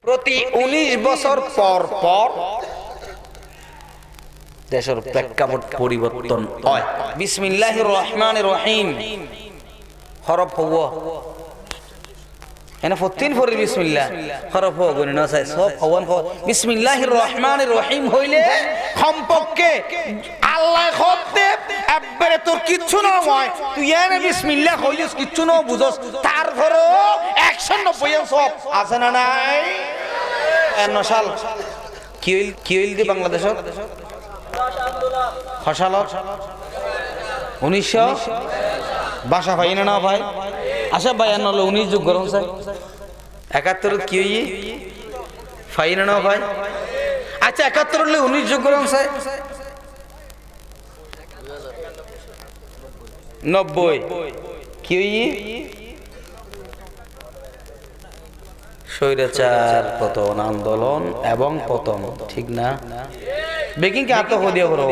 প্রতি 19 বছর পর পর দেশের প্রেক্ষাপট পরিবর্তন হয়। বিসমিল্লাহির রহমানির রহিম হরফ হওয়া এনে ফতিন ফরি বিসমিল্লাহ হরফ হওয়া গুনি না চাই সব হওয়ান বিসমিল্লাহির রহমানির রহিম হইলে সম্পর্কে আল্লাহ খতে একবারে তোর কিচ্ছু না হয়, তুই এনে বিসমিল্লাহ কইলিস কিচ্ছু না বুঝস, তারপরে 190 সব আছে না নাই? নশাল কি হইল দি বাংলাদেশের ফসালত 1900 বাসা ভাই না না ভাই আচ্ছা ভাই আনলো 19 যুগ গরম চাই 71 কি হই ফাই না না ভাই আচ্ছা 71 লে 19 যুগ গরম চাই 90 কি হই স্বৈরাচার পতন আন্দোলন এবং পতন, ঠিক না? বেকিং কে আত্ম হদিয়া করব।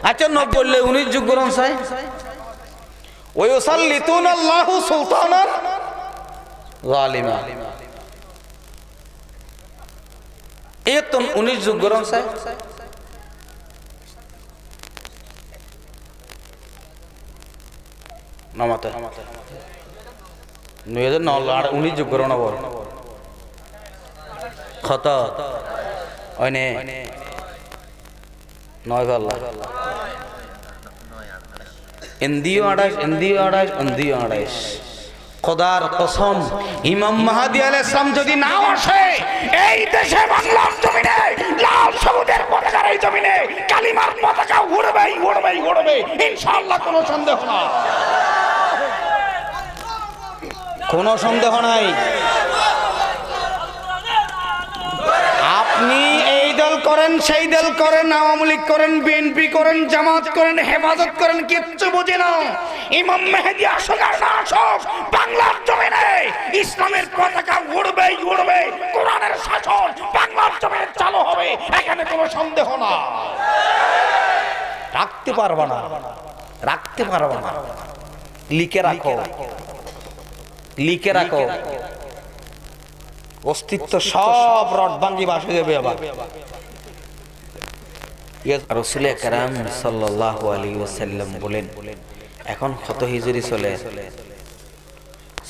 আচ্ছা 90 লে 19 যুগ গরম চাই ওই ওয়াসাল্লিতুন আল্লাহু সুলতানান জালিমা এই তো 19 যুগ গরম চাই নামাতে 19 যুগ গরম না বল খত ওইনে নয় পাল্লা এন্দিও আড়াইশ খোদার কসম ইমাম মাহদী আলাইহিস সালাম যদি না আসে এই দেশে বাংলার জমিনে লাল সবুজের পতাকার এই জমিনে কালিমার পতাকা উড়বে ইনশাআল্লাহ, কোনো সন্দেহ না, কোনো সন্দেহ নাই। আপনি এই দল করেন সেই দল করেন, আওয়ামী লীগ করেন, বিএনপি করেন, জামাত করেন, হেফাজত করেন, কিচ্ছু বুঝে না। ইমাম মেহেদী আসুক আর না আসুক বাংলার জমিনে ইসলামের পতাকা উড়বে, কোরআনের শাসন বাংলার জমিনে চালু হবে, এখানে কোনো সন্দেহ না। রাখতে পারবা না লিখে রাখো অস্তিত্ব সব রড ভাঙ্গি বাসে যাবে। আবার রাসূল আকরাম সাল্লাল্লাহু আলাইহি ওয়াসাল্লাম বলেন, এখন কত হিজরি চলে?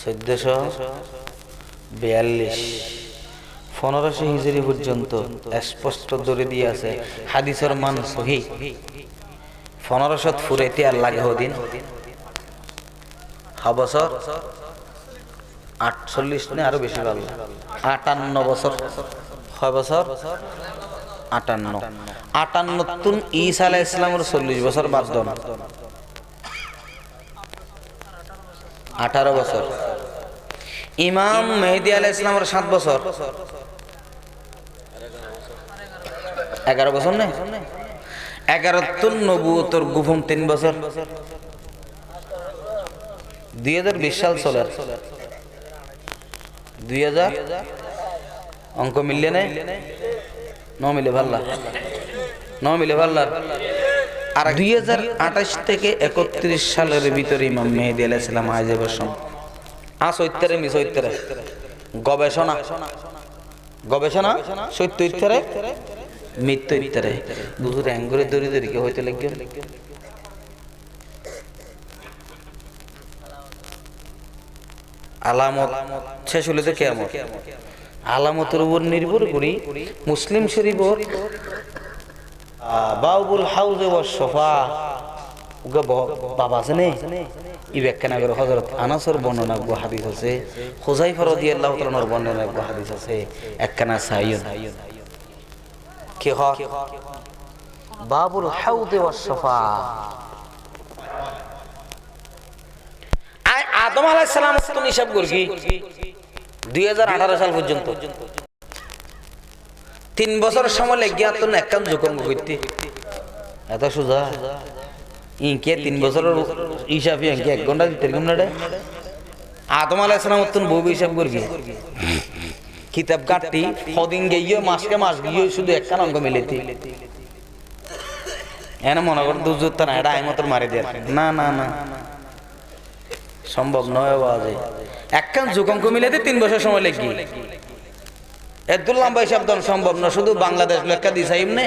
1442 1500 হিজরি পর্যন্ত স্পষ্ট ধরে দিয়ে আছে হাদিসের মান সহিহ। 1500 ফুরাইতে আর লাগে দিন বছর 48 নে আরো বেশি ভালো 58 বছর। কয় বছর? 58 তুন ঈসা আলাইহিস সালামের 40 বছর বাদ দাও, 18 বছর। ইমাম মেহেদী আলাইহিস সালামের 7 বছর, 11 বছর না? 11 তুন নবুয়তের গোপন 3 বছর। 2020 সাল চলে, 2000 অঙ্ক মিললে নাই, মিলে ভাল্লা আর 2028 থেকে 31 সালের ভিতরে ইমাম মেহেদী আলাইহিস সালাম আইজাবের সময় আসইত্তরে মিসইত্তরে গবেষণা সত্য ইত্তরে মিথ্য ইত্তরে বুঝুর অ্যাঙ্গুরে দড়ি কে হইতে লাগবে। আলামত শেষ হলে তো কিয়ামত। আলামতের উপর নির্ভর করি মুসলিম শরীফের বাউবুল হাউজে ওয়াস সফা ওকে বাবা আছে নে ই ব্যাখ্যা না করে হযরত আনাসের বর্ণনা গো হাদিস আছে, হুযায়ফা রাদিয়াল্লাহু তাআলার বর্ণনা গো হাদিস আছে, একখানা সাইয়্যিদ কি হ বাবুল হাউজে ওয়াস সফা। আদম আলাইহিস সালাম তো হিসাব করছি 2018 সাল পর্যন্ত 3 বছরের সময় লাগিয়া তো একখান যোগঙ্গ করতে এত সোজা ইনকে 3 বছরের হিসাবে ইনকে 1 ঘন্টা দিতে কম না রে। আদম আলাইহিস সালাম তো বহু হিসাব করছি কিতাব কাটতি ফদিন গিয়ে মাসকে মাস গিয়ে শুধু একখান অঙ্ক মিলেতি এনে মনে কর দুজুত না এটা আইমতর মারি দেয় না সম্ভব নয়। বাজে একখান যোগাঙ্ক মিলাতে 3 বছর সময় লাগবে। এত লম্বা হিসাব দেন সম্ভব না, শুধু বাংলাদেশ লেখা দিছে এমনি।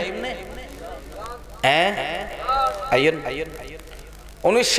হ্যাঁ আইন 19